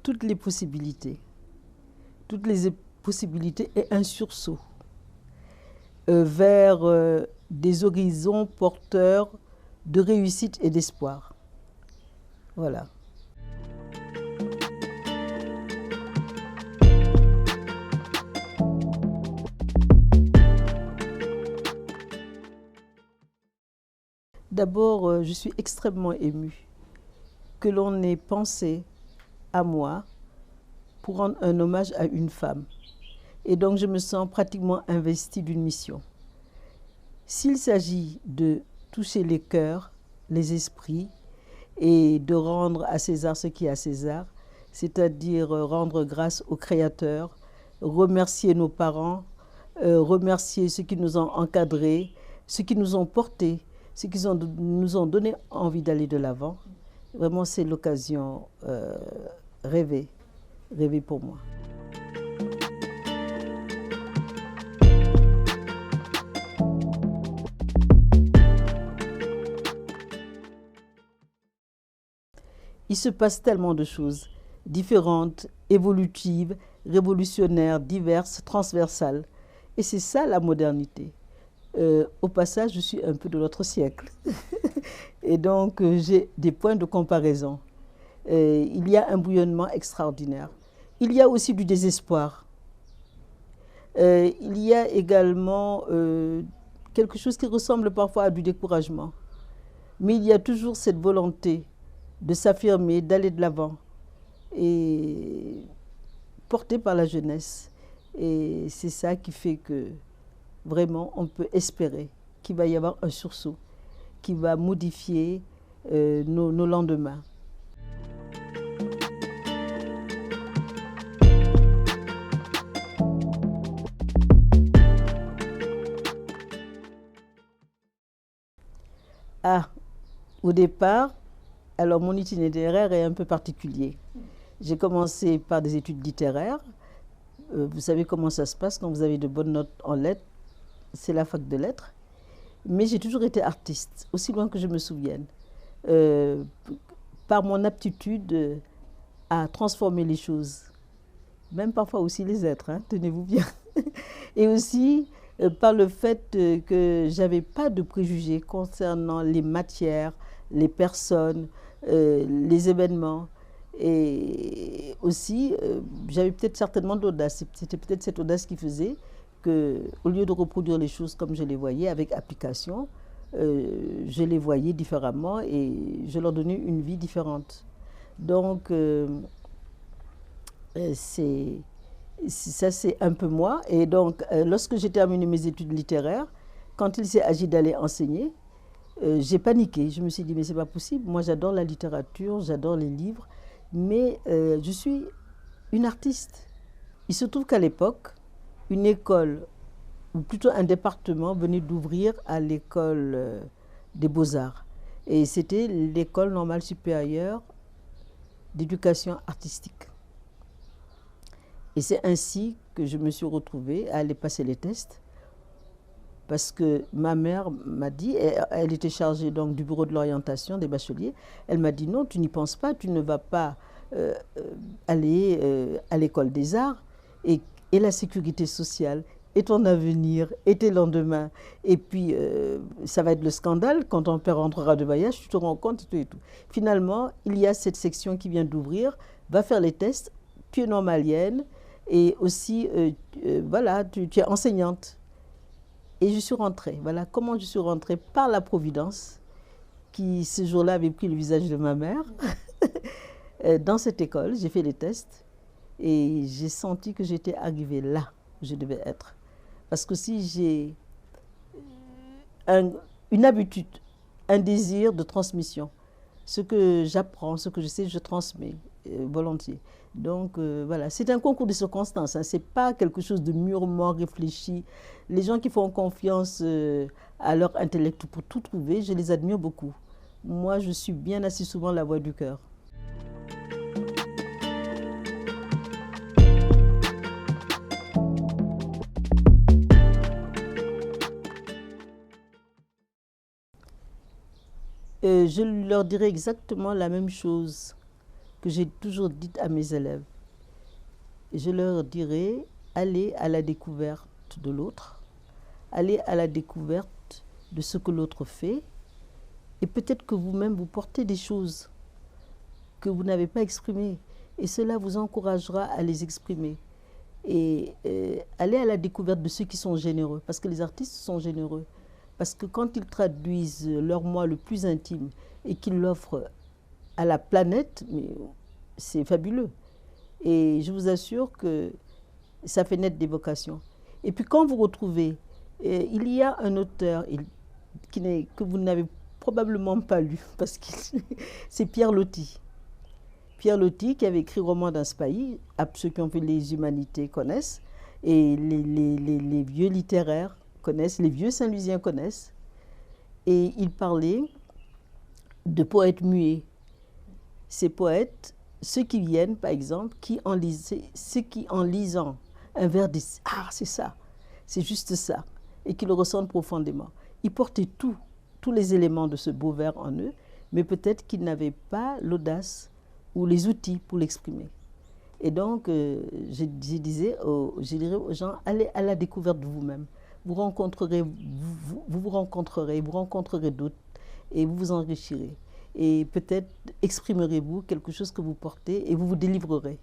toutes les possibilités. Toutes les possibilités et un sursaut vers des horizons porteurs de réussite et d'espoir. Voilà. D'abord, je suis extrêmement émue que l'on ait pensé à moi pour rendre un hommage à une femme. Et donc, je me sens pratiquement investie d'une mission. S'il s'agit de toucher les cœurs, les esprits, et de rendre à César ce qui est à César, c'est-à-dire rendre grâce au Créateur, remercier nos parents, remercier ceux qui nous ont encadrés, ceux qui nous ont portés, ceux qui nous ont donné envie d'aller de l'avant. Vraiment, c'est l'occasion rêvée pour moi. Il se passe tellement de choses différentes, évolutives, révolutionnaires, diverses, transversales. Et c'est ça la modernité. Au passage, je suis un peu de notre siècle. Et donc, j'ai des points de comparaison. Il y a un bouillonnement extraordinaire. Il y a aussi du désespoir. Il y a également quelque chose qui ressemble parfois à du découragement. Mais il y a toujours cette volonté de s'affirmer, d'aller de l'avant, et porté par la jeunesse. Et c'est ça qui fait que vraiment on peut espérer qu'il va y avoir un sursaut qui va modifier nos lendemains. Ah, au départ, alors mon itinéraire est un peu particulier. J'ai commencé par des études littéraires. Vous savez comment ça se passe quand vous avez de bonnes notes en lettres, c'est la fac de lettres. Mais j'ai toujours été artiste, aussi loin que je me souvienne, par mon aptitude à transformer les choses, même parfois aussi les êtres, hein, tenez-vous bien. Et aussi par le fait que je n'avais pas de préjugés concernant les matières, les personnes, les événements. Et aussi, j'avais peut-être certainement d'audace. C'était peut-être cette audace qui faisait qu'au lieu de reproduire les choses comme je les voyais avec application, je les voyais différemment et je leur donnais une vie différente. Donc, ça c'est un peu moi. Et donc, lorsque j'ai terminé mes études littéraires, quand il s'est agi d'aller enseigner, j'ai paniqué. Je me suis dit, mais c'est pas possible. Moi, j'adore la littérature, j'adore les livres, mais je suis une artiste. Il se trouve qu'à l'époque, une école, ou plutôt un département, venait d'ouvrir à l'école des Beaux-Arts. Et c'était l'école normale supérieure d'éducation artistique. Et c'est ainsi que je me suis retrouvée à aller passer les tests. Parce que ma mère m'a dit, elle était chargée donc du bureau de l'orientation des bacheliers, elle m'a dit non, tu n'y penses pas, tu ne vas pas aller à l'école des arts et la sécurité sociale et ton avenir et tes lendemains. Et puis ça va être le scandale quand ton père rentrera de voyage, tu te rends compte et tout et tout. Finalement, il y a cette section qui vient d'ouvrir, va faire les tests, tu es normalienne et aussi voilà, tu es enseignante. Et je suis rentrée. Voilà comment je suis rentrée, par la Providence, qui ce jour-là avait pris le visage de ma mère. Dans cette école, j'ai fait les tests et j'ai senti que j'étais arrivée là où je devais être. Parce que si j'ai une habitude, un désir de transmission, ce que j'apprends, ce que je sais, je transmets volontiers. Donc voilà, c'est un concours de circonstances, hein. Ce n'est pas quelque chose de mûrement réfléchi. Les gens qui font confiance à leur intellect pour tout trouver, je les admire beaucoup. Moi, je suis bien assez souvent la voix du cœur. Je leur dirais exactement la même chose que j'ai toujours dites à mes élèves. Je leur dirais, allez à la découverte de l'autre, allez à la découverte de ce que l'autre fait, et peut-être que vous-même vous portez des choses que vous n'avez pas exprimées, et cela vous encouragera à les exprimer. Et aller à la découverte de ceux qui sont généreux, parce que les artistes sont généreux. Parce que quand ils traduisent leur moi le plus intime et qu'ils l'offrent à la planète, c'est fabuleux. Et je vous assure que ça fait naître des vocations. Et puis quand vous retrouvez, il y a un auteur que vous n'avez probablement pas lu, parce que c'est Pierre Loti. Pierre Loti qui avait écrit Roman d'un Spahis, ceux qui ont fait les humanités connaissent, et les vieux littéraires connaissent, les vieux Saint-Louisiens connaissent. Et il parlait de poètes muets. Ces poètes, ceux qui viennent, par exemple, ceux qui en lisant un vers disent « Ah, c'est ça, c'est juste ça », et qui le ressentent profondément. Ils portaient tous les éléments de ce beau vers en eux, mais peut-être qu'ils n'avaient pas l'audace ou les outils pour l'exprimer. Et donc, je dirais aux gens, allez à la découverte de vous-même. Vous rencontrerez d'autres, et vous vous enrichirez. Et peut-être exprimerez-vous quelque chose que vous portez et vous vous délivrerez.